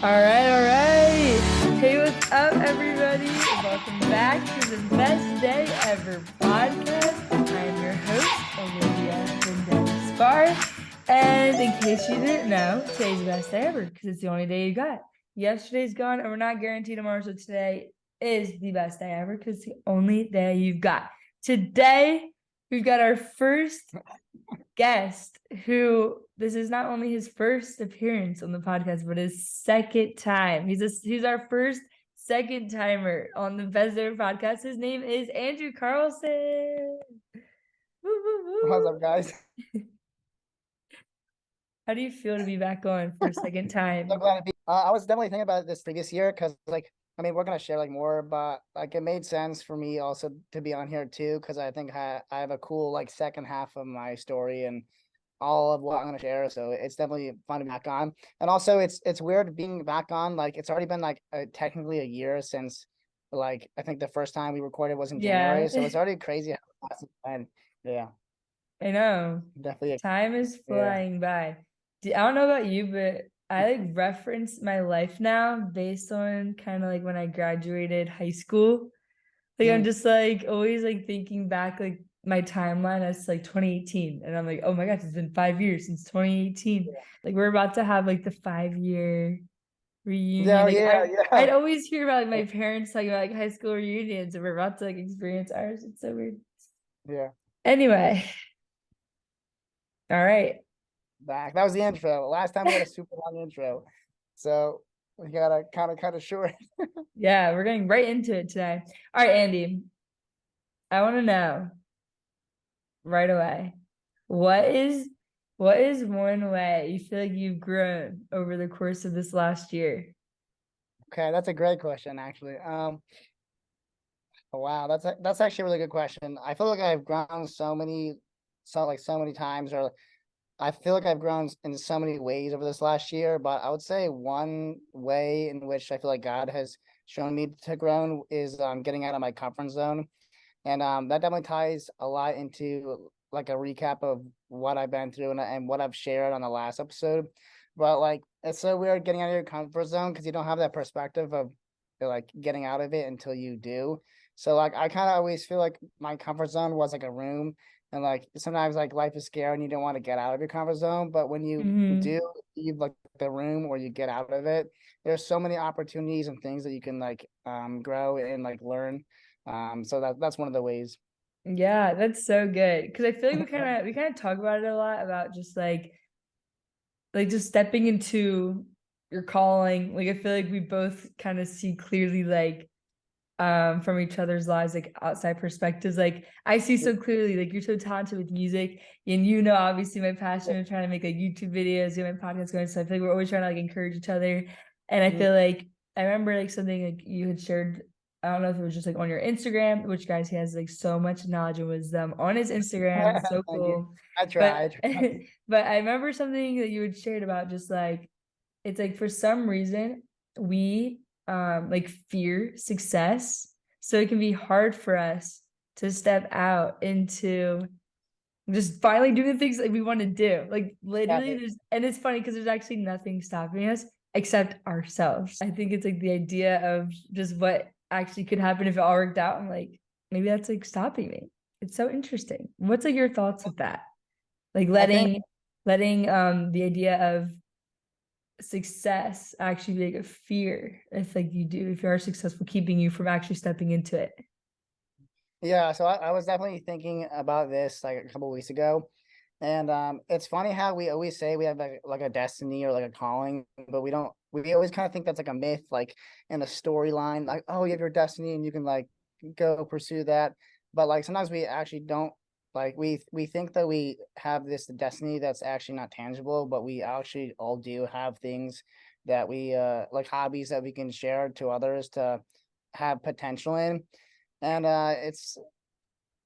All right. Hey, what's up, everybody? Welcome back to the Best Day Ever podcast. I am your host, Olivia Spar. And in case you didn't know, today's the best day ever because it's the only day you got. Yesterday's gone, and we're not guaranteed tomorrow. So today is the best day ever because it's the only day you've got. Today, we've got our first guest who this is not only his first appearance on the podcast, but his second time. He's our first second timer on the Best Ever podcast. His name is Andrew Carlson. Woo, woo, What's woo. up, guys? How do you feel to be back on for a second time? So glad to be. I was definitely thinking about this previous year because, we're gonna share more, but it made sense for me also to be on here too because I think I have a cool second half of my story and all of what I'm gonna share. So it's definitely fun to be back on, and also it's weird being back on. It's already been technically a year since I think the first time we recorded was in Yeah, January, so it's already crazy how fast it's been. Yeah, I know. definitely. Time is Yeah. flying by. I don't know about you, but I reference my life now based on kind of when I graduated high school. I'm Mm. just always thinking back my timeline as 2018. And I'm like, oh my gosh, it's been 5 years since 2018. We're about to have the 5 year reunion. Yeah, yeah, I'd yeah. always hear about my parents talking about high school reunions and we're about to experience ours. It's so weird. Yeah. Anyway, all right. Back. That was the intro. Last time we had a super long intro. So we gotta kind of short. Yeah, we're getting right into it today. All right, Andy, I want to know right away. What is what is one way you feel like you've grown over the course of this last year? Okay, that's a great question, actually. Wow, that's actually a really good question. I feel like I've grown so many times, or I feel like I've grown in so many ways over this last year, but I would say one way in which I feel like God has shown me to grow is getting out of my comfort zone. And that definitely ties a lot into a recap of what I've been through and what I've shared on the last episode. But it's so weird getting out of your comfort zone because you don't have that perspective of getting out of it until you do. So I kind of always feel like my comfort zone was like a room, and sometimes life is scary and you don't want to get out of your comfort zone. But when you Mm-hmm. do leave the room or you get out of it, there's so many opportunities and things that you can grow and learn. So that's one of the ways. Yeah, that's so good. Because I feel like we kind of talk about it a lot about just just stepping into your calling. I feel like we both kind of see clearly from each other's lives, outside perspectives. I see so clearly, you're so talented with music, and obviously my passion of trying to make YouTube videos, get my podcast going. So I feel like we're always trying to encourage each other. And I Mhm. feel like I remember something you had shared. I don't know if it was just on your Instagram, which guys, he has so much knowledge and wisdom on his Instagram. It's so Thank you. cool. I But try. I try. but I remember something that you had shared about just it's for some reason we fear success, so it can be hard for us to step out into just finally doing the things we want to do, Yeah, literally. And it's funny because there's actually nothing stopping us except ourselves. I think it's the idea of just what actually could happen if it all worked out. I'm maybe that's stopping me. It's so interesting. What's your thoughts with that, I think letting the idea of success actually be a fear if if you are successful, keeping you from actually stepping into it? yeah. So I was definitely thinking about this a couple weeks ago, and it's funny how we always say we have a destiny or a calling, but we don't. We always kind of think that's a myth, in a storyline, oh, you have your destiny and you can go pursue that. But sometimes we actually don't. We think that we have this destiny that's actually not tangible, but we actually all do have things that we hobbies that we can share to others to have potential in. And it's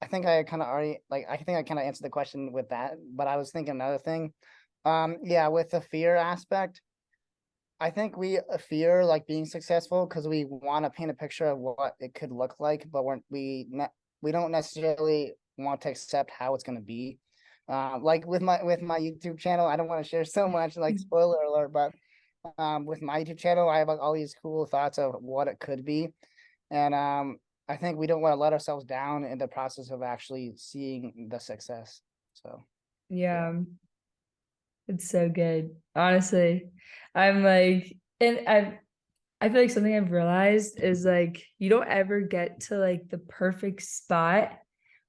I think I kind of already I think I kind of answered the question with that, but I was thinking another thing. Yeah, with the fear aspect, I think we fear being successful because we want to paint a picture of what it could look like, but we don't necessarily want to accept how it's going to be. With my YouTube channel, I don't want to share so much, spoiler alert, but with my YouTube channel, I have like all these cool thoughts of what it could be. And I think we don't want to let ourselves down in the process of actually seeing the success. So yeah. Yeah, it's so good. Honestly, I'm like, and I feel like something I've realized is like you don't ever get to like the perfect spot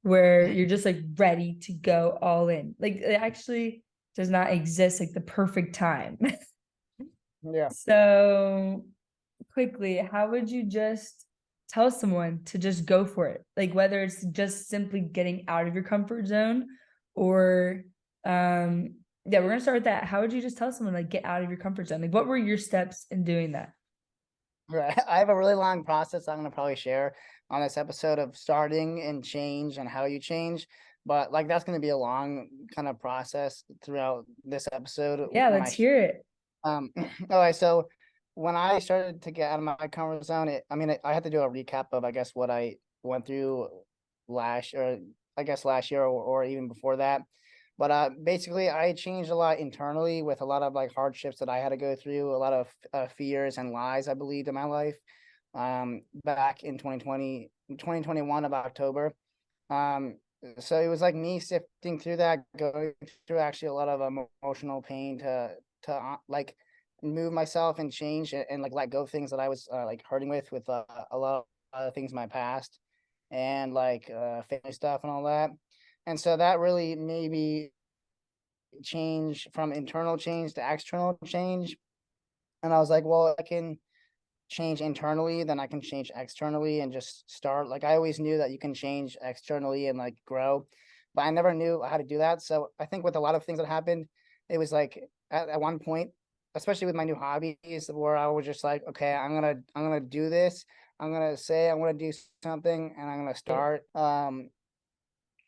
where you're just like ready to go all in. Like it actually does not exist like the perfect time. Yeah. So quickly, how would you just tell someone to just go for it? Like whether it's just simply getting out of your comfort zone or yeah, we're gonna start with that. How would you just tell someone like get out of your comfort zone? Like what were your steps in doing that? Right. I have a really long process I'm gonna probably share on this episode of starting and change and how you change. But like that's gonna be a long kind of process throughout this episode Yeah, when let's hear it. all right, so when I started to get out of my comfort zone, I had to do a recap of I guess what I went through last year or even before that. But basically, I changed a lot internally with a lot of like hardships that I had to go through, a lot of fears and lies I believed in my life. Back in 2021 of October. Um, so it was like me sifting through that, going through actually a lot of emotional pain to like move myself and change and like let go of things that I was like hurting with a lot of things in my past and like family stuff and all that. And so that really made me change from internal change to external change. And I was like, well, I can change internally, then I can change externally and just start. Like I always knew that you can change externally and like grow, but I never knew how to do that. So I think with a lot of things that happened, it was like at one point, especially with my new hobbies, where I was just like, okay, I'm gonna do this. I'm gonna say I'm gonna do something and I'm gonna start.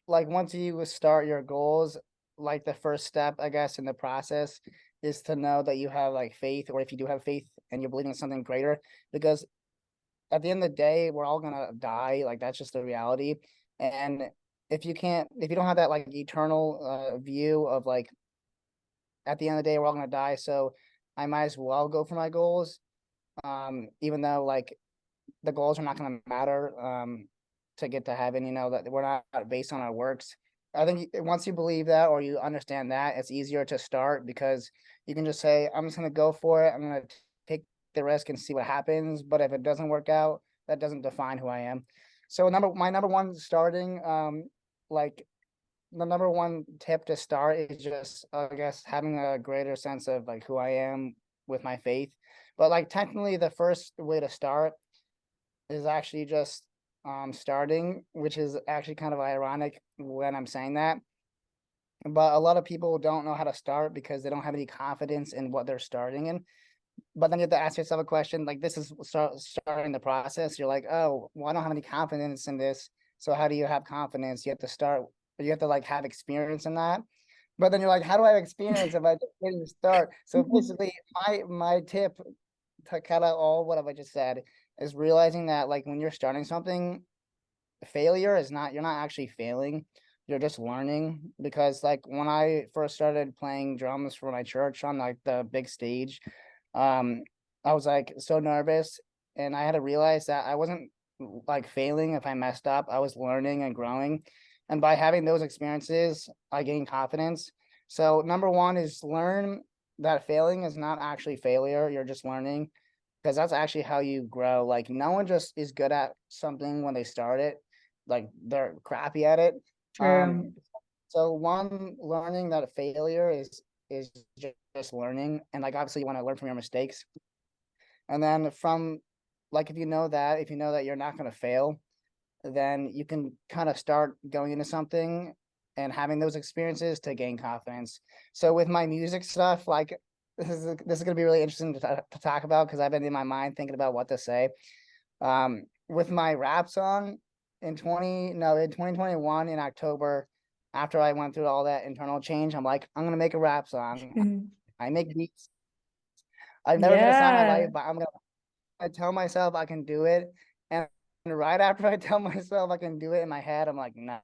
Like once you start your goals, like the first step, I guess, in the process is to know that you have like faith, or if you do have faith and you're believing in something greater, because at the end of the day, we're all gonna die. Like that's just the reality. And if you don't have that like eternal view of like at the end of the day, we're all gonna die. So I might as well go for my goals. Even though like the goals are not gonna matter to get to heaven, that we're not based on our works. I think once you believe that or you understand that, it's easier to start because you can just say, I'm just gonna go for it. I'm gonna take the risk and see what happens. But if it doesn't work out, that doesn't define who I am. So my number one starting, like the number one tip to start is just, I guess, having a greater sense of like who I am with my faith. But like technically, the first way to start is actually just starting, which is actually kind of ironic when I'm saying that. But a lot of people don't know how to start because they don't have any confidence in what they're starting in. But then you have to ask yourself a question like this is starting the process. You're like, oh, well, I don't have any confidence in this. So how do you have confidence? You have to start, you have to like have experience in that. But then you're like, how do I have experience if I just didn't start? So basically, my tip to cut out all what I just said is realizing that like when you're starting something, failure is not you're not actually failing, you're just learning. Because like when I first started playing drums for my church on like the big stage, um I was like so nervous, and I had to realize that I wasn't like failing if I messed up. I was learning and growing, and by having those experiences I gained confidence. So number one is learn that failing is not actually failure, you're just learning, because that's actually how you grow. Like no one just is good at something when they start it, like they're crappy at it. True. Um, so one, learning that failure is just learning, and like obviously you want to learn from your mistakes, and then from like if you know that you're not going to fail, then you can kind of start going into something and having those experiences to gain confidence. So with my music stuff, like this is going to be really interesting to talk about because I've been in my mind thinking about what to say. With my rap song in 2021 in October, after I went through all that internal change, I'm like, I'm gonna make a rap song. I make beats. I've never made a song in my life, Yeah. but I tell myself I can do it. And right after I tell myself I can do it in my head, I'm like, no,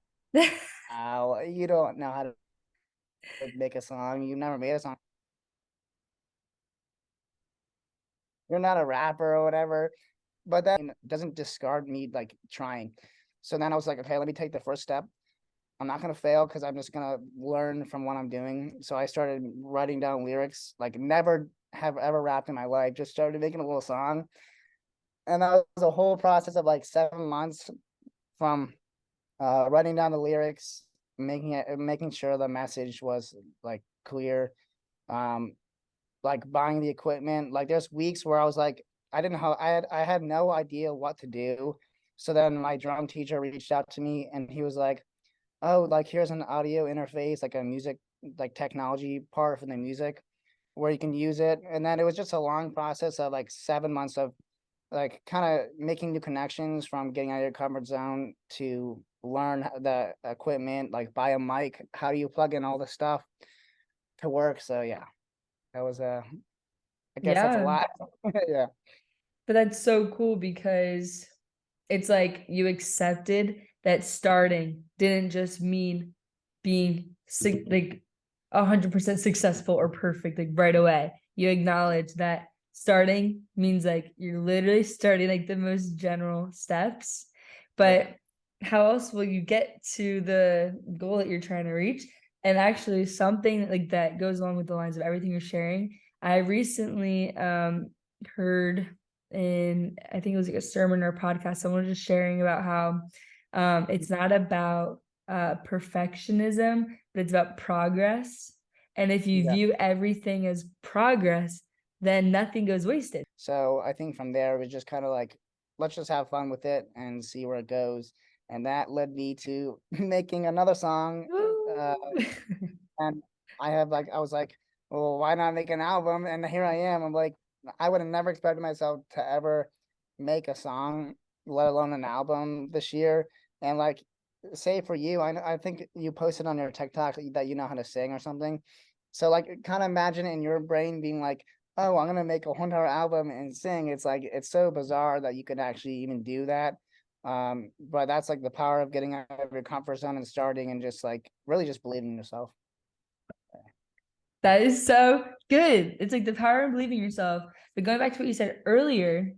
you don't know how to make a song. You never made a song. you're not a rapper or whatever. But that doesn't discard me like trying. So then I was like, okay, let me take the first step. I'm not gonna fail because I'm just gonna learn from what I'm doing. So I started writing down lyrics, like never have ever rapped in my life, just started making a little song. And that was a whole process of like 7 months from writing down the lyrics, making sure the message was like clear, um, like buying the equipment. Like there's weeks where I was like, I didn't know, I had no idea what to do. So then my drum teacher reached out to me and he was like, oh, like here's an audio interface, like a music, like technology part for the music where you can use it. And then it was just a long process of like 7 months of like kind of making new connections, from getting out of your comfort zone to learn the equipment, like buy a mic, how do you plug in all the stuff to work. So yeah, that was I guess that's a Yeah. lot. Yeah. But that's so cool because it's like you accepted that starting didn't just mean being like 100% successful or perfect like right away. You acknowledge that starting means like you're literally starting like the most general steps. Yeah. But how else will you get to the goal that you're trying to reach? And actually, something like that goes along with the lines of everything you're sharing. I recently heard in, I think it was like a sermon or a podcast, someone was just sharing about how it's not about perfectionism, but it's about progress. And if you Yeah. view everything as progress, then nothing goes wasted. So I think from there it was just kind of like, let's just have fun with it and see where it goes. And that led me to making another song. Uh, and I was like, well, why not make an album? And here I am. I'm like, I would have never expected myself to ever make a song, let alone an album this year. And like, say for you, I think you posted on your TikTok that you know how to sing or something. So like, kind of imagine in your brain being like, oh, I'm gonna make a 1 hour album and sing. It's like it's so bizarre that you could actually even do that. But that's like the power of getting out of your comfort zone and starting and just like really just believing in yourself. That is so good. It's like the power of believing yourself. But going back to what you said earlier,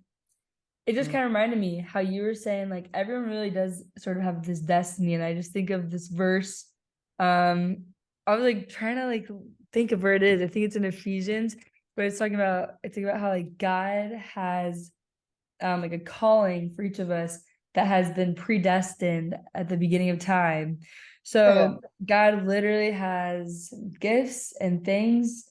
it just Mm. kind of reminded me how you were saying like everyone really does sort of have this destiny. And I just think of this verse. Um, I was like trying to like think of where it is. I think it's in Ephesians, but it's talking about how like God has like a calling for each of us that has been predestined at the beginning of time. Yeah. So God literally has gifts and things,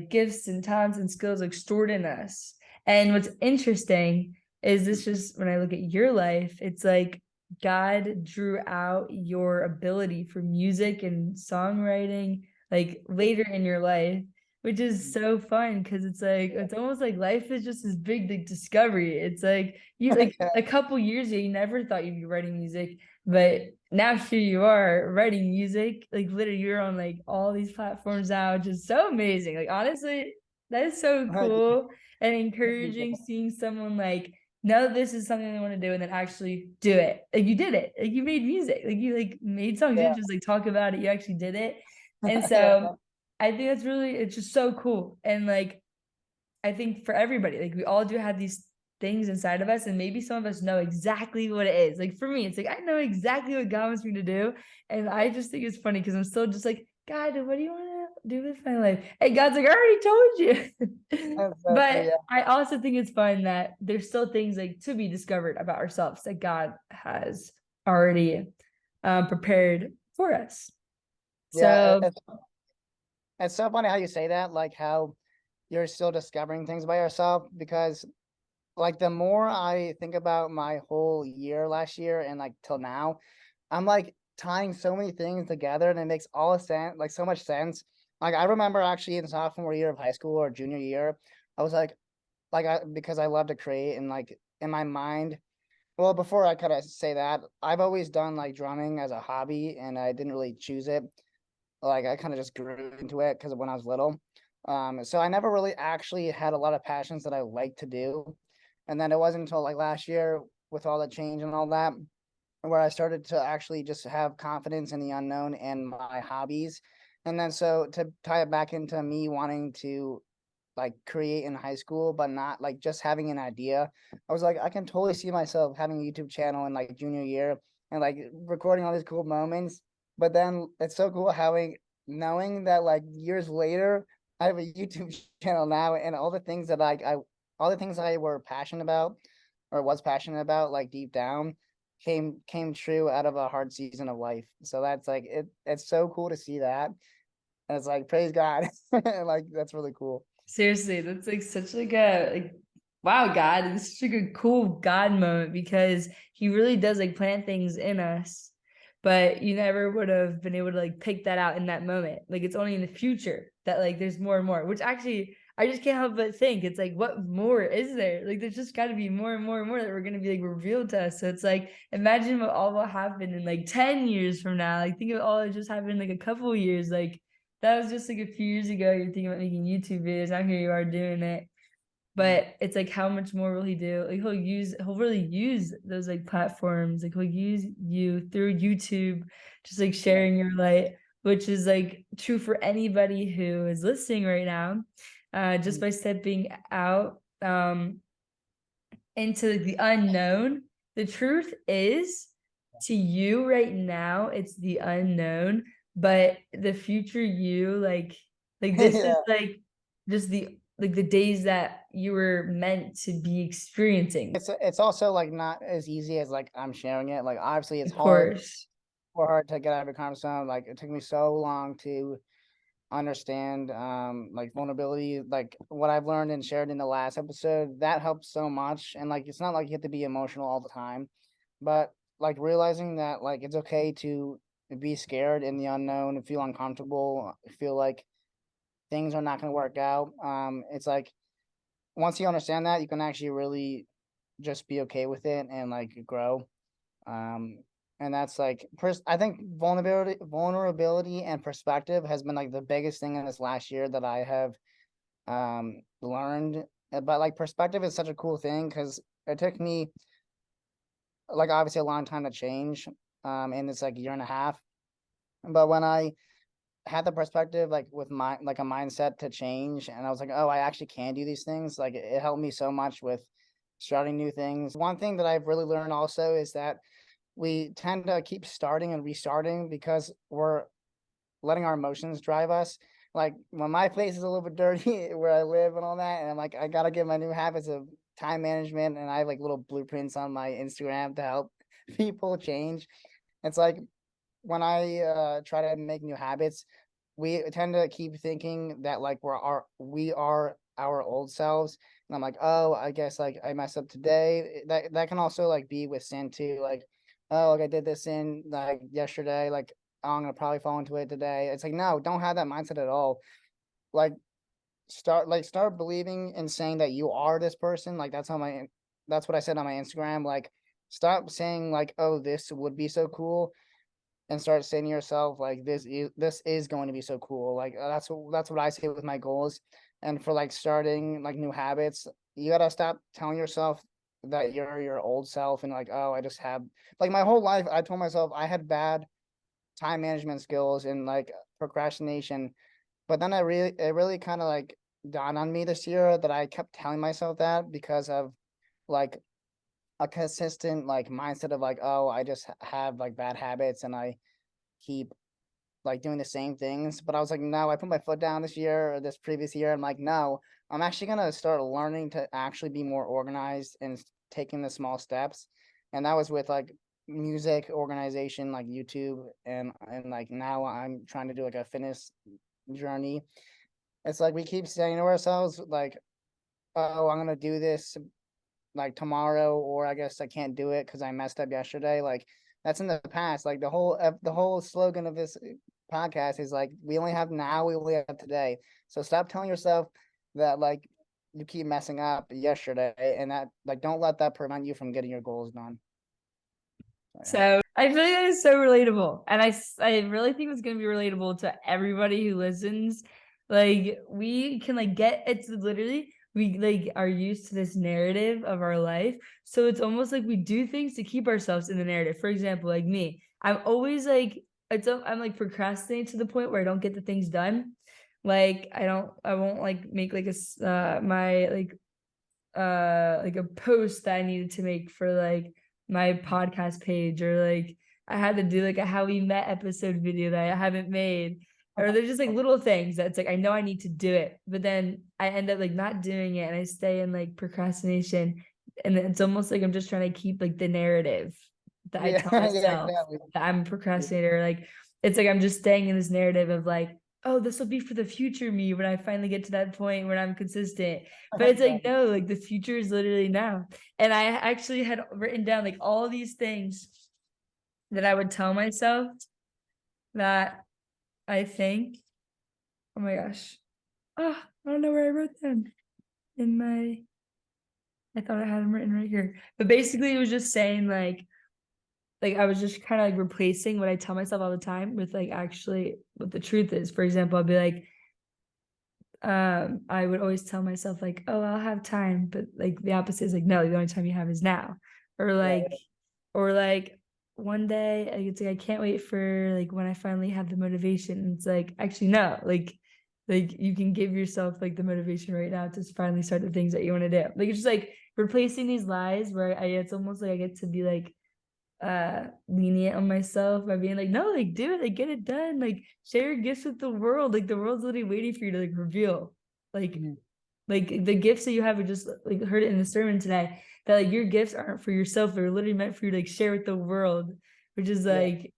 gifts and talents and skills like stored in us. And what's interesting is this just when I look at your life, it's like God drew out your ability for music and songwriting like later in your life, which is so fun because it's like it's almost like life is just this big like discovery. It's like you like Yeah. a couple years ago you never thought you'd be writing music, but now here you are writing music. Like literally you're on like all these platforms now, which is so amazing. Like honestly, that is so cool and encouraging seeing someone like know this is something they want to do and then actually do it. Like you did it. Like you made music. Like you like made songs. You Yeah. didn't just like talk about it. You actually did it. And Yeah. so I think that's really, it's just so cool. And like, I think for everybody, like we all do have these things inside of us, and maybe some of us know exactly what it is. Like for me, it's like I know exactly what God wants me to do. And I just think it's funny because I'm still just like, God, what do you want to do with my life? And God's like, I already told you. Exactly. But Yeah. I also think it's fun that there's still things like to be discovered about ourselves that God has already prepared for us. Yeah. So It's so funny how you say that, like how you're still discovering things by yourself, because like the more I think about my whole year last year and like till now, I'm like tying so many things together and it makes all sense, like so much sense. Like I remember actually in sophomore year of high school or junior year, I was like I because I love to create and like in my mind. Well, before I kind of say that, I've always done like drumming as a hobby and I didn't really choose it. Like I kind of just grew into it because of when I was little. So I never really actually had a lot of passions that I like to do. And then it wasn't until like last year with all the change and all that where I started to actually just have confidence in the unknown and my hobbies. And then so to tie it back into me wanting to like create in high school, but not like just having an idea. I was like, I can totally see myself having a YouTube channel in like junior year and like recording all these cool moments. But then it's so cool knowing that like years later, I have a YouTube channel now, and all the things that all the things I were passionate about or was passionate about, like deep down, came true out of a hard season of life. So that's like it's so cool to see that. And it's like praise God. Like that's really cool. Seriously, that's like such like a like wow, God, it's such like a cool God moment because he really does like plant things in us, but you never would have been able to like pick that out in that moment. Like it's only in the future that like there's more and more, which actually I just can't help but think it's like what more is there? Like there's just got to be more and more and more that we're gonna be like revealed to us. So it's like imagine what all will happen in like 10 years from now. Like think of all that just happened in like a couple years. Like that was just like a few years ago. You're thinking about making YouTube videos. Now here you are doing it. But it's like, how much more will he do? Like he'll really use those like platforms. Like he'll use you through YouTube, just like Yeah. sharing your light, which is like true for anybody who is listening right now. Just by stepping out into the unknown. The truth is, to you right now, it's the unknown, but the future you, like this is Yeah. like just the days that you were meant to be experiencing. It's also like not as easy as like I'm sharing it. Like obviously it's Of hard course. or hard to get out of your comfort zone. Like it took me so long to understand like vulnerability, like what I've learned and shared in the last episode. That helps so much. And like it's not like you have to be emotional all the time, but like realizing that like it's okay to be scared in the unknown and feel uncomfortable, feel like things are not going to work out. It's like once you understand that, you can actually really just be okay with it and like grow. Um, and that's like I think vulnerability and perspective has been like the biggest thing in this last year that I have learned. But like perspective is such a cool thing because it took me like obviously a long time to change in this like year and a half. But when I had the perspective like with my like a mindset to change, and I was like, oh, I actually can do these things, like it helped me so much with starting new things. One thing that I've really learned also is that we tend to keep starting and restarting because we're letting our emotions drive us. Like when my place is a little bit dirty where I live and all that, and I'm like, I gotta get my new habits of time management, and I have like little blueprints on my Instagram to help people change. It's like when I try to make new habits, we tend to keep thinking that like we are our old selves. And I'm like, oh, I guess like I messed up today. That can also like be with sin too. Like, oh, like I did this sin like yesterday, like oh, I'm gonna probably fall into it today. It's like, no, don't have that mindset at all. Like start believing and saying that you are this person. Like that's what I said on my Instagram. Like stop saying like, oh, this would be so cool, and start saying to yourself like this is going to be so cool. Like that's what I say with my goals. And for like starting like new habits, you gotta stop telling yourself that you're your old self and like, oh, I just have like my whole life I told myself I had bad time management skills and like procrastination. But then it really kind of like dawned on me this year that I kept telling myself that because of like a consistent like mindset of like, oh, I just have like bad habits and I keep like doing the same things. But I was like, no, I put my foot down this year or this previous year. I'm like, no, I'm actually gonna start learning to actually be more organized and taking the small steps. And that was with like music organization, like YouTube, and like now I'm trying to do like a fitness journey. It's like we keep saying to ourselves like, oh, I'm gonna do this like tomorrow, or I guess I can't do it because I messed up yesterday. Like that's in the past. Like the whole slogan of this podcast is like we only have now, we only have today. So stop telling yourself that like you keep messing up yesterday, and that like don't let that prevent you from getting your goals done. So, So I feel like that is so relatable. And I really think it's going to be relatable to everybody who listens. Like we can like it's literally, we like are used to this narrative of our life. So it's almost like we do things to keep ourselves in the narrative. For example, like me, I'm always like, I'm like procrastinating to the point where I don't get the things done. Like I won't like make like my like a post that I needed to make for like my podcast page, or like I had to do like a how we met episode video that I haven't made. Or there's just like little things that's like I know I need to do it, but then I end up like not doing it and I stay in like procrastination. And it's almost like I'm just trying to keep like the narrative that I Yeah, tell yeah, myself exactly. that I'm a procrastinator. Like it's like I'm just staying in this narrative of like, oh, this will be for the future me when I finally get to that point when I'm consistent. But it's Yeah. like, no, like the future is literally now. And I actually had written down like all these things that I would tell myself that I think, oh my gosh. Oh, I don't know where I wrote them in my, I thought I had them written right here. But basically it was just saying like I was just kind of like replacing what I tell myself all the time with like actually what the truth is. For example, I'll be like, I would always tell myself like, oh, I'll have time, but like the opposite is like, no, the only time you have is now. Or Yeah, like, or like one day it's like I can't wait for like when I finally have the motivation. And it's like actually no, like you can give yourself like the motivation right now to finally start the things that you want to do. Like it's just like replacing these lies where it's almost like I get to be like lenient on myself by being like, no, like do it, like get it done, like share your gifts with the world, like the world's literally waiting for you to like reveal like mhm, like the gifts that you have. We just like heard it in the sermon today that like your gifts aren't for yourself, they're literally meant for you to like share with the world, which is yeah, like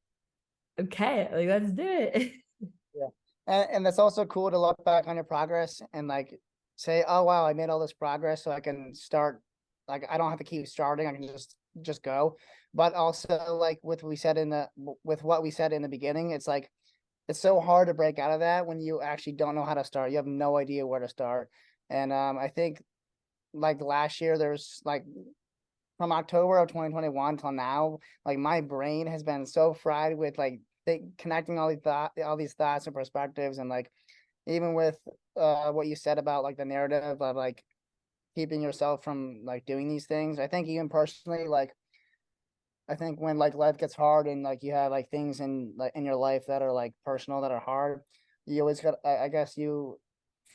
okay, like let's do it. yeah. And that's also cool to look back on your progress and like say, oh wow, I made all this progress, so I can start. Like I don't have to keep starting. I can just go. But also like with what we said in the beginning, it's like it's so hard to break out of that when you actually don't know how to start. You have no idea where to start. And I think like last year there's like from October of 2021 till now, like my brain has been so fried with like connecting all these thoughts and perspectives, and like even with what you said about like the narrative of like keeping yourself from like doing these things. I think even personally, like I think when like life gets hard and like you have like things in like in your life that are like personal that are hard, you always got I guess you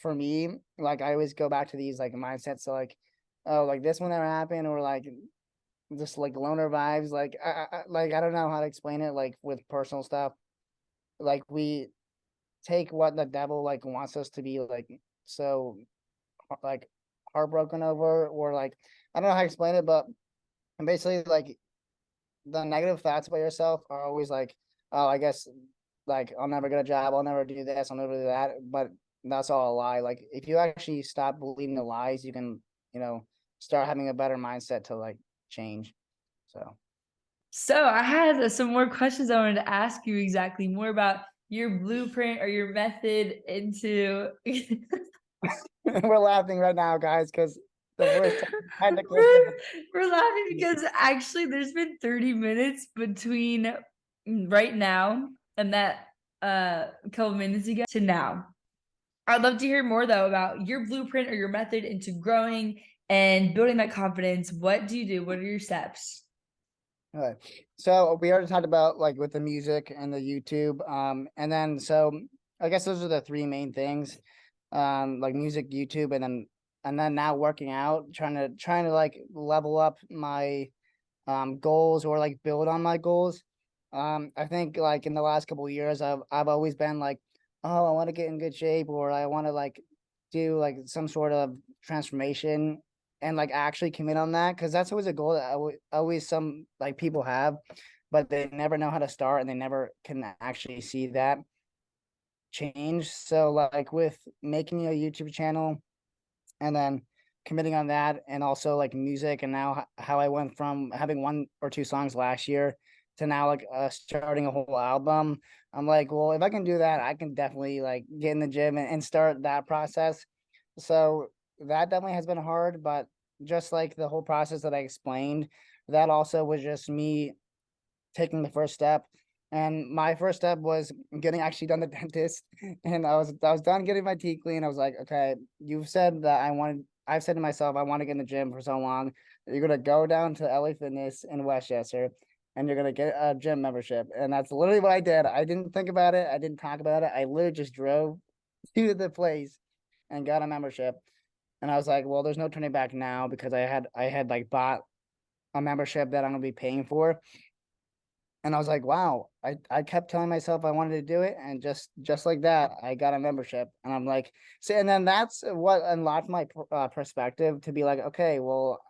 for me, like I always go back to these like mindsets. So like, oh, like this will never happen, or like just like loner vibes. Like like I don't know how to explain it. Like with personal stuff, like we take what the devil like wants us to be like so like heartbroken over, or like I don't know how to explain it, but basically like the negative thoughts about yourself are always like, oh, I guess like I'll never get a job, I'll never do this, I'll never do that. But that's all a lie. Like if you actually stop believing the lies, you can, start having a better mindset to like change. So So I had some more questions I wanted to ask you, exactly more about your blueprint or your method into we're laughing right now, guys, because the worst technical we're, difficulty. we're laughing because actually there's been 30 minutes between right now and that couple minutes ago to now. I'd love to hear more though about your blueprint or your method into growing and building that confidence. What do you do? What are your steps? All right. So we already talked about like with the music and the YouTube. And then so I guess those are the three main things. Like music, YouTube, and then now working out, trying to like level up my goals or like build on my goals. I think like in the last couple of years I've always been like, oh, I want to get in good shape, or I want to like do like some sort of transformation and like actually commit on that, because that's always a goal that always some like people have, but they never know how to start and they never can actually see that change. So like with making a YouTube channel and then committing on that, and also like music, and now how I went from having one or two songs last year to now like starting a whole album. I'm like, well, if I can do that, I can definitely like get in the gym and start that process. So that definitely has been hard, but just like the whole process that I explained, that also was just me taking the first step. And my first step was getting actually done the dentist. And I was done getting my teeth clean. I was like, okay, you've said that I've said to myself, I want to get in the gym for so long. You're gonna go down to LA Fitness in Westchester and you're gonna get a gym membership. And that's literally what I did. I didn't think about it, I didn't talk about it. I literally just drove to the place and got a membership. And I was like, well, there's no turning back now because I had like bought a membership that I'm gonna be paying for. And I was like, wow, I kept telling myself I wanted to do it, and just like that, I got a membership. And I'm like, so, and then that's what unlocked my perspective to be like, okay, well,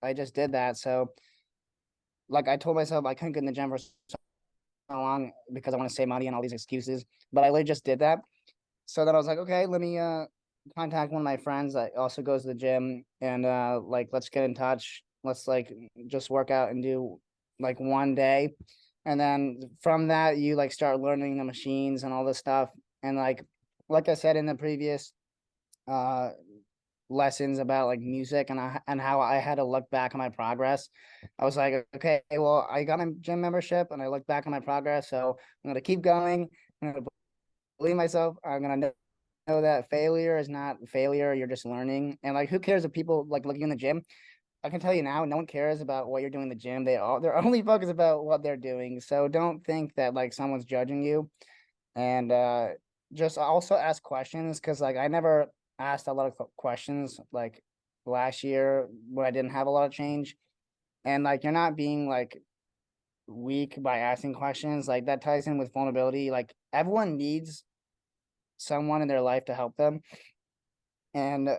I just did that. So like I told myself I couldn't get in the gym for so long because I want to save money and all these excuses, but I literally just did that. So then I was like, okay, let me contact one of my friends that also goes to the gym, and like let's get in touch. Let's like just work out and do like one day. And then from that you like start learning the machines and all this stuff. And like I said in the previous uh lessons about like music, and how I had to look back on my progress. I was like, okay, well, I got a gym membership and I look back on my progress, so I'm gonna keep going. I'm gonna believe myself. I'm gonna know that failure is not failure. You're just learning. And like, who cares if people like looking in the gym? I can tell you now, no one cares about what you're doing in the gym. They're only focused about what they're doing. So don't think that like someone's judging you. And just also ask questions, because like I never asked a lot of questions like last year when I didn't have a lot of change. And like you're not being like weak by asking questions. Like that ties in with vulnerability. Like everyone needs someone in their life to help them. And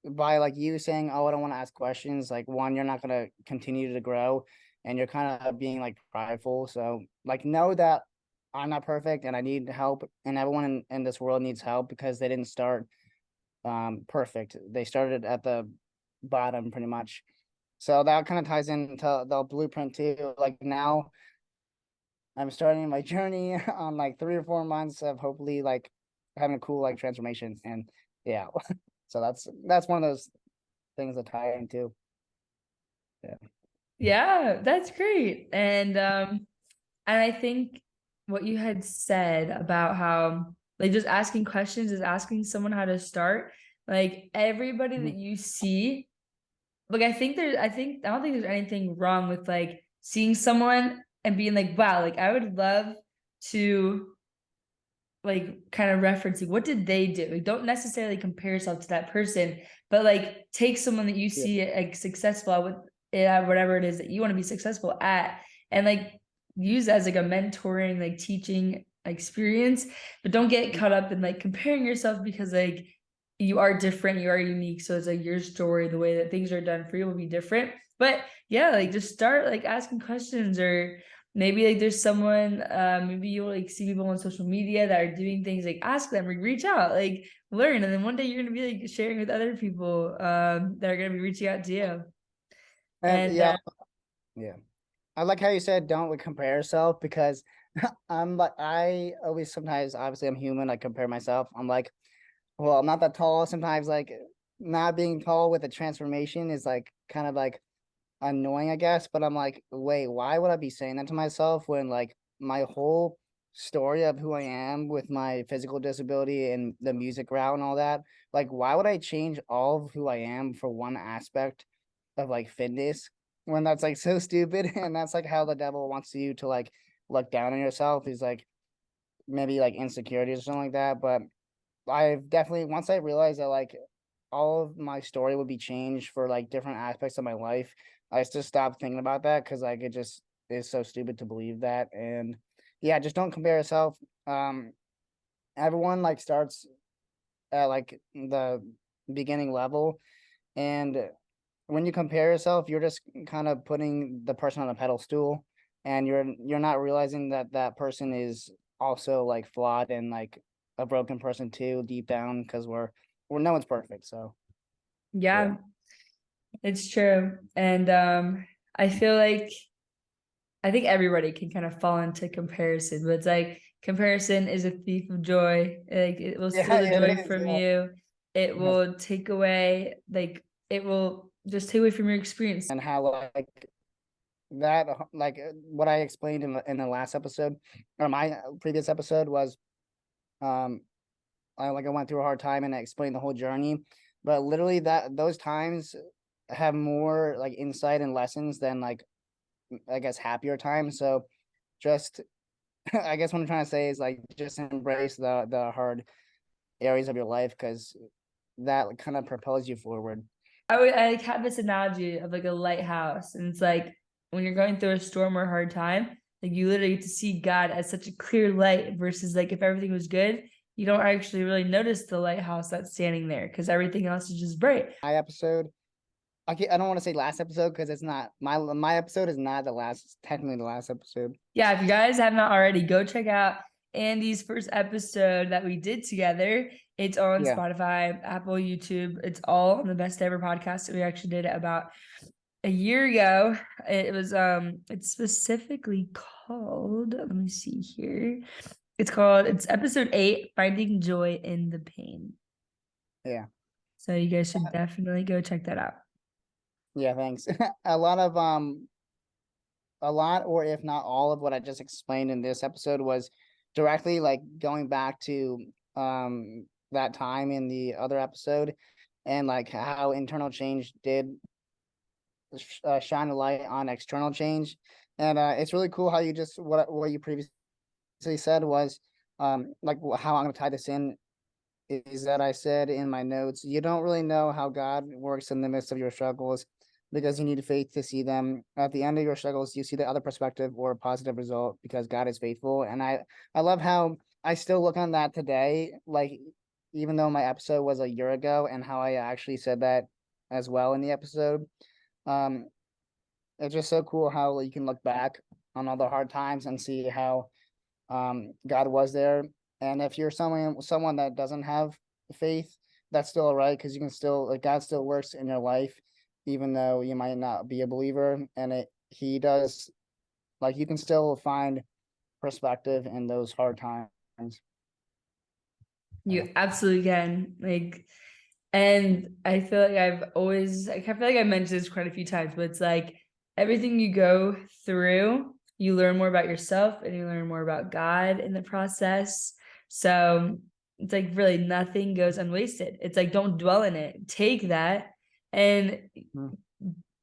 by like you saying, oh, I don't want to ask questions, like one, you're not going to continue to grow, and you're kind of being like prideful. So like know that I'm not perfect and I need help, and everyone in this world needs help because they didn't start perfect. They started at the bottom pretty much. So that kind of ties into the blueprint too. Like now I'm starting my journey on like 3 or 4 months of hopefully like having a cool like transformation. And yeah. So that's one of those things that tie into. Yeah. Yeah, that's great. And I think what you had said about how like just asking questions is asking someone how to start. Like everybody that Mhm. you see, like I don't think there's anything wrong with like seeing someone and being like, wow, like I would love to like kind of referencing what did they do. Like don't necessarily compare yourself to that person, but like take someone that you Yeah. see like successful at whatever it is that you want to be successful at, and like use as like a mentoring, like teaching experience. But don't get caught up in like comparing yourself, because like you are different, you are unique. So it's like your story, the way that things are done for you will be different. But yeah, like just start like asking questions, or maybe like there's someone, maybe you'll like see people on social media that are doing things, like ask them, like reach out, like learn, and then one day you're gonna be like sharing with other people that are gonna be reaching out to you. And And yeah, yeah. I like how you said don't like compare yourself, because I'm like I always sometimes, obviously I'm human, I compare myself. I'm like, well, I'm not that tall. Sometimes like not being tall with a transformation is like kind of like annoying, I guess. But I'm like, wait, why would I be saying that to myself when like my whole story of who I am with my physical disability and the music route and all that, like why would I change all of who I am for one aspect of like fitness, when that's like so stupid? And that's like how the devil wants you to like look down on yourself, is like maybe like insecurities or something like that. But I've definitely, once I realized that like all of my story would be changed for like different aspects of my life, I just stopped thinking about that, because like it just is so stupid to believe that. And yeah, just don't compare yourself. Um, everyone like starts at like the beginning level, and when you compare yourself, you're just kind of putting the person on a pedestal, and you're not realizing that that person is also like flawed and like a broken person too, deep down, because we're no one's perfect. So yeah. yeah, it's true. And I feel like I think everybody can kind of fall into comparison, but it's like comparison is a thief of joy. Like it will steal Yeah, the it joy is. from Yeah. you. It Yes. will take away, like it will just take away from your experience. And how like that like what I explained in the last episode, or my previous episode, was um I went through a hard time and I explained the whole journey. But literally that those times have more like insight and lessons than like I guess happier times. So just I guess what I'm trying to say is like just embrace the hard areas of your life, because that kind of propels you forward. I have this analogy of like a lighthouse, and it's like when you're going through a storm or a hard time, like you literally get to see God as such a clear light versus like if everything was good, you don't actually really notice the lighthouse that's standing there because everything else is just bright. My episode, okay, I don't want to say last episode because it's not my episode is not the last, it's technically the last episode. Yeah, if you guys have not already, go check out Andy's first episode that we did together. It's on Yeah. Spotify, Apple, YouTube. It's all on the Best Ever podcast that we actually did about a year ago. It was it's specifically called, let me see here. It's episode 8, Finding Joy in the Pain. Yeah. So you guys should definitely go check that out. Yeah, thanks. A lot of a lot, or if not all of what I just explained in this episode was directly like going back to that time in the other episode, and like how internal change did shine a light on external change. And it's really cool how you just what you previously said was like how I'm going to tie this in is that I said in my notes, you don't really know how God works in the midst of your struggles because you need faith to see them. At the end of your struggles, you see the other perspective or a positive result because God is faithful. And I love how I still look on that today, like even though my episode was a year ago, and how I actually said that as well in the episode. Um, it's just so cool how you can look back on all the hard times and see how God was there. And if you're someone that doesn't have faith, that's still all right, because you can still, like, God still works in your life, even though you might not be a believer. And he does, like, you can still find perspective in those hard times. You absolutely can. Like, and I feel like I feel like I mentioned this quite a few times, but it's like everything you go through, you learn more about yourself and you learn more about God in the process. So it's like really nothing goes unwasted. It's like don't dwell in it. Take that and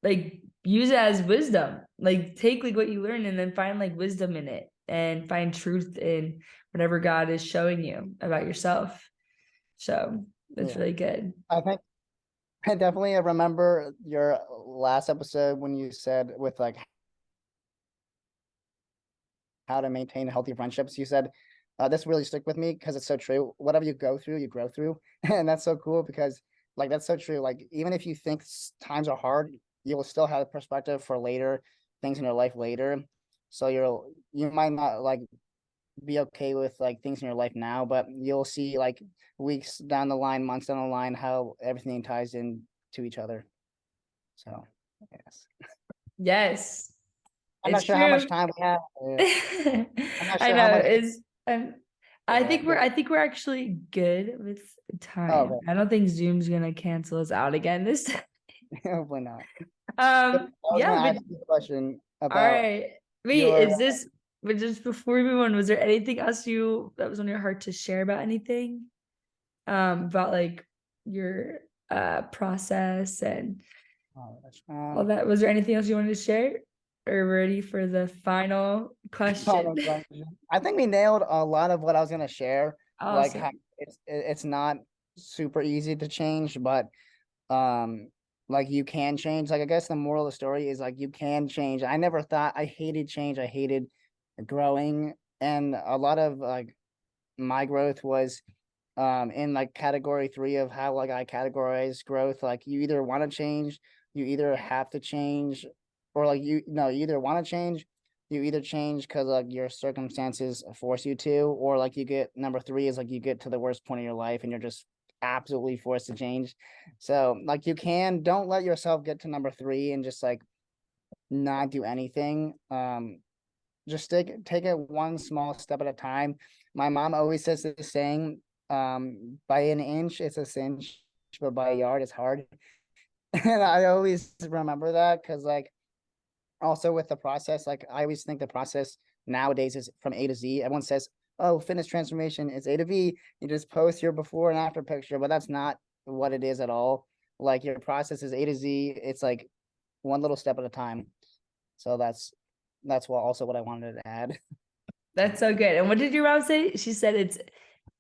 like use it as wisdom. Like take like what you learn and then find like wisdom in it and find truth in whatever God is showing you about yourself. So that's Yeah. really good. I think I definitely remember your last episode when you said with like how to maintain healthy friendships. You said this really stuck with me because it's so true. Whatever you go through, you grow through, and that's so cool because like that's so true. Like even if you think times are hard, you will still have a perspective for later things in your life later. So you might not like be okay with like things in your life now, but you'll see like weeks down the line, months down the line, how everything ties in to each other. So yes. Yes, I'm not it's sure how much true. time we have. I'm not I sure how know much. is I think Go. I think we're actually good with Oh, time. okay. I don't think Zoom's gonna cancel us out again this time. Hopefully not. I was Yeah, gonna but ask you a question all about right. Wait, your. is this but just before we move on, was there anything else you that was on your heart to share about anything? About like your process and Oh, gosh, all that. Was there anything else you wanted to share? Or ready for the final question? final question. I think we nailed a lot of what I was gonna share. Like how Awesome. it's not super easy to change, but um like you can change. Like I guess the moral of the story is like you can change. I never thought I hated change. I hated growing, and a lot of like my growth was in like category 3 of how like I categorize growth. Like you either want to change, you either have to change, or like you no, you either want to change, you either change because like your circumstances force you to, or like you get number 3 is like you get to the worst point of your life and you're just absolutely forced to change. So like you can don't let yourself get to number 3 and just like not do anything. Just take it one small step at a time. My mom always says this saying, by an inch it's a cinch, but by a yard it's hard. And I always remember that because like also with the process, like I always think the process nowadays is from A to Z. Everyone says, oh, fitness transformation is A to V. You just post your before and after picture, but that's not what it is at all. Like your process is A to Z. It's like one little step at a time. So that's what also what I wanted to add. That's so good. And what did your mom say? She said it's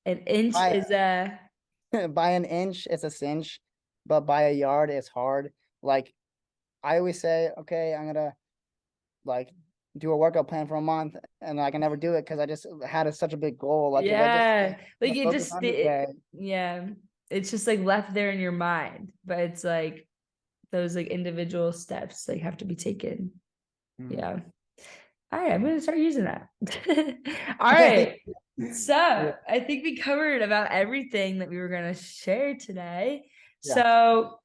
an inch I is a by an inch, it's a cinch, but by a yard, it's hard. Like I always say, okay, I'm gonna like do a workout plan for a month, and I can never do it because I just had such a big goal. Like if I just Yeah. Like it focus just on today, yeah. It's just like left there in your mind, but it's like those like individual steps like have to be taken. mm. Yeah. All right, I'm gonna start using that. All right. So Yeah, I think we covered about everything that we were gonna share today. yeah. So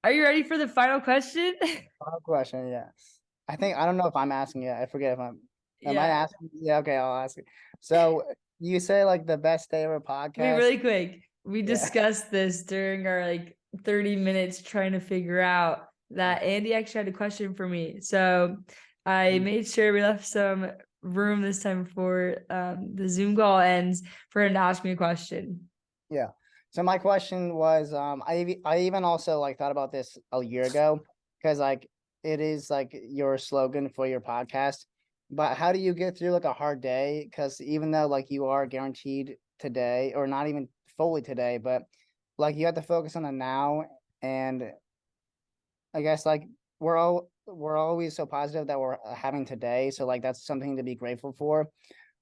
are you ready for the final question? Final question, yes. I don't know if I'm asking it. I forget if am I Yeah. asking? Yeah, okay, I'll ask it. So you say like the best day of a Wait, podcast? really quick. We Yeah. discussed this during our like 30 minutes trying to figure out that Andy actually had a question for me. So I Mm. made sure we left some room this time before the Zoom call ends for him to ask me a question. Yeah. So my question was, I even also like thought about this a year ago because like it is like your slogan for your podcast. But how do you get through like a hard day? Because even though like you are guaranteed today, or not even fully today, but like you have to focus on the now, and I guess like we're always so positive that we're having today. So like that's something to be grateful for.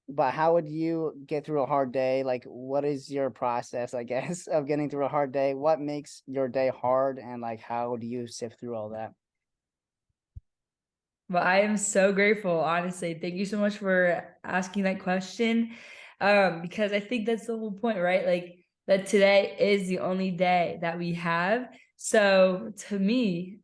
But how would you get through a hard day? Like, what is your process, I guess, of getting through a hard day? What makes your day hard, and like, how do you sift through all that? Well, I am so grateful, honestly. Thank you so much for asking that question. Because I think that's the whole point, right? Like that today is the only day that we have. So to me,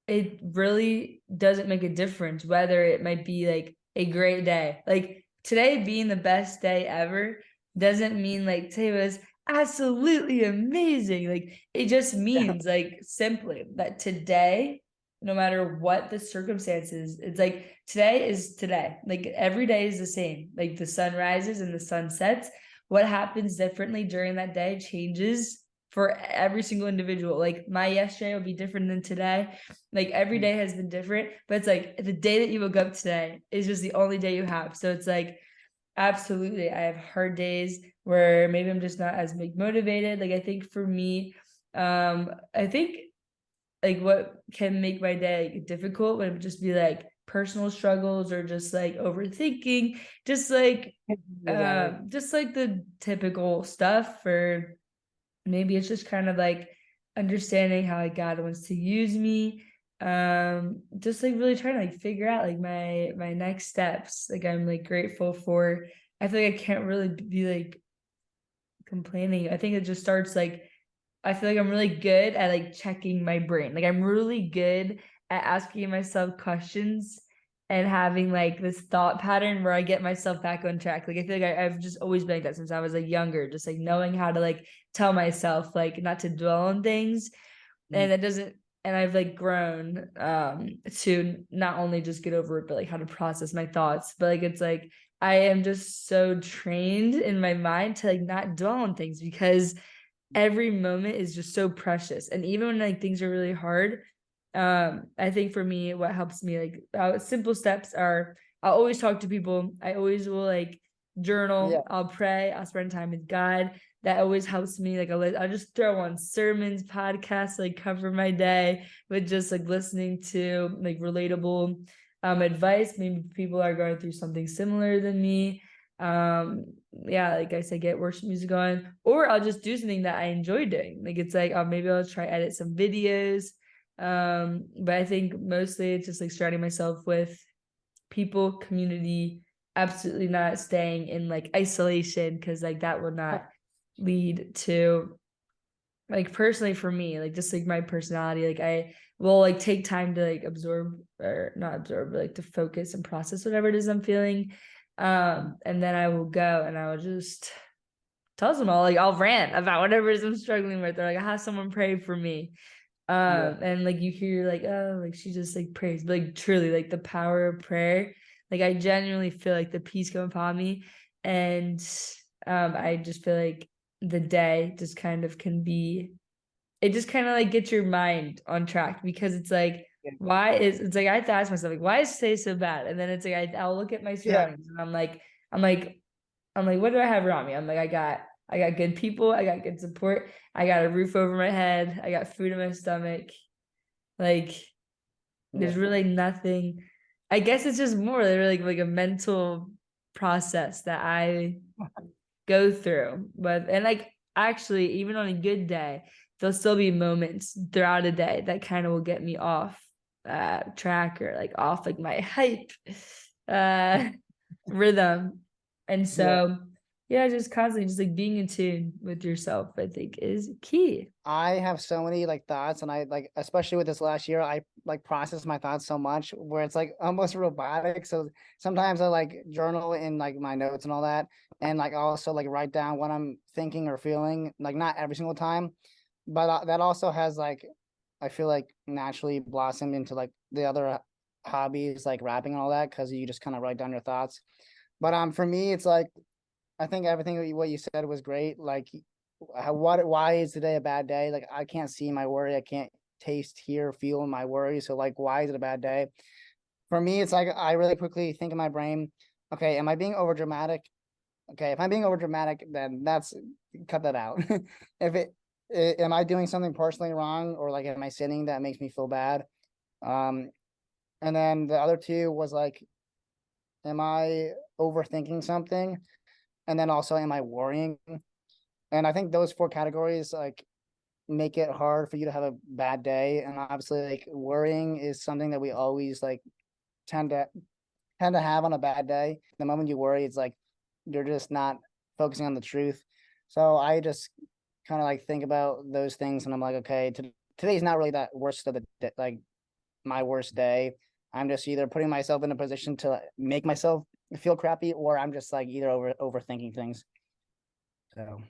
it really doesn't make a difference whether it might be like a great day. Like today being the best day ever doesn't mean like today was absolutely amazing. Like it just Yeah. means like simply that today, no matter what the circumstances, it's like today is today. Like every day is the same. Like the sun rises and the sun sets. What happens differently during that day changes for every single individual. Like my yesterday will be different than today. Like every Mm. day has been different, but it's like the day that you woke up today is just the only day you have. So it's like absolutely, I have hard days where maybe I'm just not as like motivated. Like I think for me, I think like what can make my day like, difficult would just be like personal struggles or just like overthinking, Exactly. just like the typical stuff for maybe it's just kind of like understanding how like God wants to use me. Just like really trying to like figure out like my next steps. Like I'm like grateful for I feel like I can't really be like complaining. I think it just starts like I feel like I'm really good at like checking my brain. Like I'm really good at asking myself questions and having like this thought pattern where I get myself back on track. Like I feel like I've just always been like that since I was like younger, just like knowing how to like tell myself like not to dwell on things. Mm. And that doesn't and I've like grown to not only just get over it, but like how to process my thoughts. But like it's like I am just so trained in my mind to like not dwell on things because every moment is just so precious. And even when like things are really hard, I think for me, what helps me like simple steps are I'll always talk to people. I always will like Yeah. journal. I'll pray. I'll spend time with God. That always helps me. Like I'll just throw on sermons, podcasts, like cover my day with just like listening to like relatable advice. Maybe people are going through something similar than me. Yeah, like I said, get worship music on, or I'll just do something that I enjoy doing. Like it's like, oh, maybe I'll try edit some videos. But I think mostly it's just like surrounding myself with people, community, absolutely not staying in like isolation because like that would not lead to like personally for me, like just like my personality, like I will like take time to like absorb or not absorb, but like to focus and process whatever it is I'm feeling. And then I will go and I will just tell them all, like I'll rant about whatever it is I'm struggling with, or like I have someone pray for me. Yeah. And like you hear like, oh, like she just like prays, but like truly like the power of prayer, like I genuinely feel like the peace come upon me. And I just feel like the day just kind of can be it just kind of like gets your mind on track because it's like Yeah. why is it's like I have to ask myself like why is today so bad, and then it's like I'll look at my Yeah. surroundings and I'm like I'm like what do I have around me? I'm like I got I got good people. I got good support. I got a roof over my head. I got food in my stomach. Like, Yeah. there's really nothing. I guess it's just more like a mental process that I go through. But and like actually, even on a good day, there'll still be moments throughout a day that kind of will get me off track or like off like my hype uh rhythm. And Yeah. so yeah, just constantly just like being in tune with yourself, I think is key. I have so many like thoughts, and I like, especially with this last year, I like process my thoughts so much where it's like almost robotic. So sometimes I like journal in like my notes and all that, and like also like write down what I'm thinking or feeling, like not every single time, but that also has like, I feel like naturally blossomed into like the other hobbies like rapping and all that, because you just kind of write down your thoughts. But for me, it's like, I think everything what you said was great. Like, why is today a bad day? Like, I can't see my worry. I can't taste, hear, feel my worry. So, like, why is it a bad day? For me, it's like I really quickly think in my brain, okay, am I being over dramatic? Okay, if I'm being over dramatic, then that's cut that out. If am I doing something personally wrong, or like am I sinning that makes me feel bad? Um, and then the other two was like, am I overthinking something? And then also, am I worrying? And I think those four categories like make it hard for you to have a bad day. And obviously, like worrying is something that we always like tend to tend to have on a bad day. The moment you worry, it's like you're just not focusing on the truth. So I just kind of like think about those things, and I'm like, okay, today's not really that worst of the like my worst day. I'm just either putting myself in a position to make myself feel crappy, or I'm just like either overthinking things. So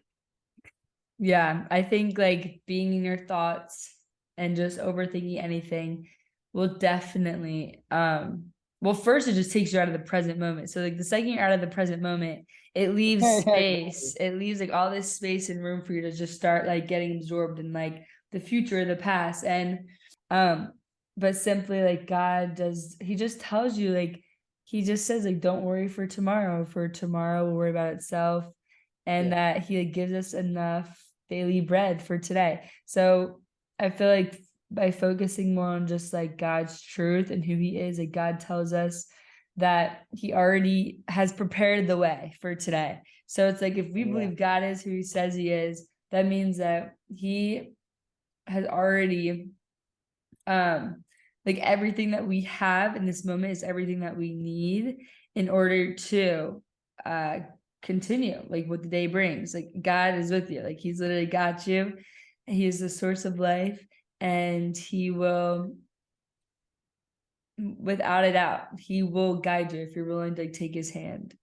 Yeah, I think like being in your thoughts and just overthinking anything will definitely well first it just takes you out of the present moment. So like the second you're out of the present moment, it leaves yeah, exactly. space. It leaves like all this space and room for you to just start like getting absorbed in like the future or the past. And um but simply like God does he just tells you like he just says like don't worry for tomorrow will worry about itself, and Yeah, that he like, gives us enough daily bread for today. So I feel like by focusing more on just like God's truth and who he is, like God tells us that he already has prepared the way for today. So it's like if we yeah, believe God is who he says he is, that means that he has already like everything that we have in this moment is everything that we need in order to uh continue like what the day brings. Like God is with you, like he's literally got you. He is the source of life, and he will, without a doubt, he will guide you if you're willing to like, take his hand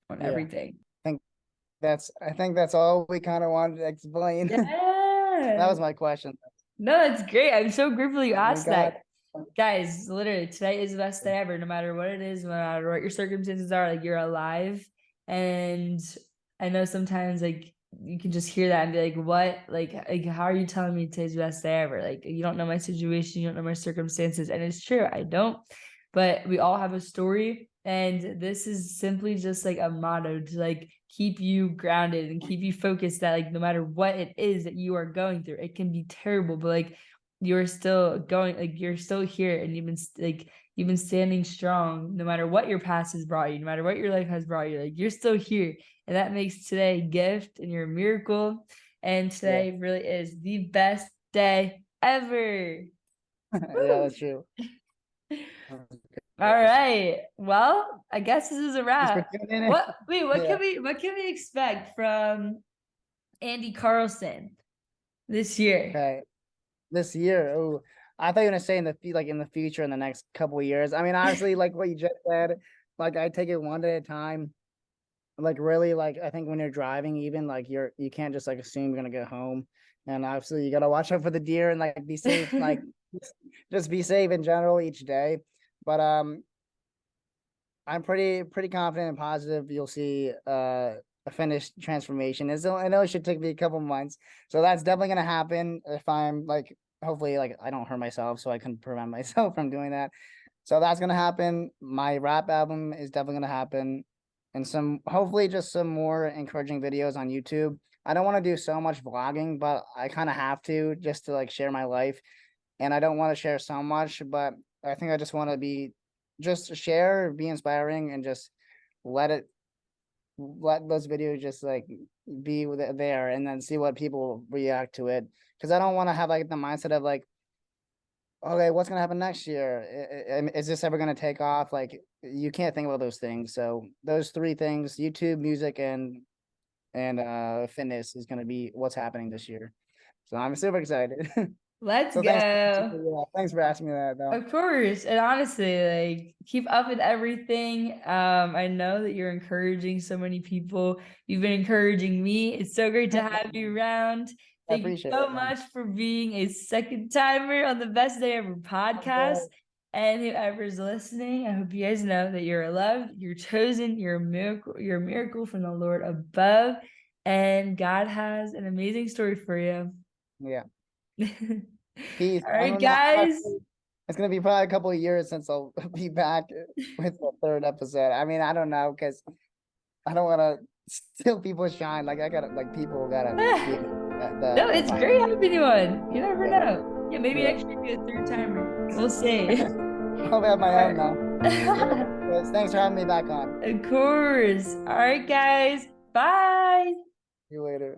on yeah. everything. I think that's all we kind of wanted to explain. That Yeah, was my question. no, that's great. I'm so grateful you We asked that. got Guys, literally, today is the best day ever, no matter what it is, no matter what your circumstances are, like you're alive. And I know sometimes like you can just hear that and be like, what? Like how are you telling me today's the best day ever? Like you don't know my situation, you don't know my circumstances. And it's true, I don't. But we all have a story. And this is simply just like a motto to like keep you grounded and keep you focused that like no matter what it is that you are going through, it can be terrible, but like you're still going, like you're still here, and you've been standing strong no matter what your past has brought you, no matter what your life has brought you, like you're still here. And that makes today a gift and you're a miracle. And yeah, today really is the best day ever. yeah, Woo! that's true. All right, well, I guess this is a Thanks for wrap. tuning in. What Yeah. what can we expect from Andy Carlson this year? Okay. This year, oh, I thought you were gonna say in like in the future in the next couple of years. I mean, honestly, like what you just said, like I take it one day at a time. Like really, like I think when you're driving, even like you can't just like assume you're gonna get home. And obviously you gotta watch out for the deer and like be safe, like just be safe in general each day. But I'm pretty confident and positive you'll see a finished transformation. I know it should take me a couple months, so that's definitely gonna happen if I'm like hopefully like I don't hurt myself, so I can prevent myself from doing that. So that's gonna happen. My rap album is definitely gonna happen, and some hopefully just some more encouraging videos on YouTube. I don't want to do so much vlogging, but I kind of have to just to like share my life. And I don't want to share so much, but I think I just want to be just share, be inspiring, and just let it let those videos just like be with it there and then see what people react to it. Because I don't want to have like the mindset of like, okay, what's gonna happen next year? And is this ever gonna take off? Like you can't think about those things. So those three things, YouTube, music, and fitness is gonna be what's happening this year. So I'm super excited. Let's So thanks for asking go. me that. Thanks for asking me that though. Of course. And honestly, like keep up with everything. I know that you're encouraging so many people. You've been encouraging me. It's so great to have you around. I Thank you appreciate so it, man. much for being a second timer on the Best Day Ever podcast. And whoever's listening, I hope you guys know that you're loved, you're chosen, you're a miracle from the Lord above. And God has an amazing story for you. Yeah. Peace. All I'm right, not, guys. it's gonna be probably a couple of years since I'll be back with the third episode. I mean, I don't know because I don't want to steal people's shine. Like I gotta, like people gotta be No, it's great having you on. You never yeah. know. Yeah, maybe Yeah. next year be a third timer. We'll see. I'll have my own now. All Yes, thanks for having me back on. right. Of course. All right, guys. Bye. See you later.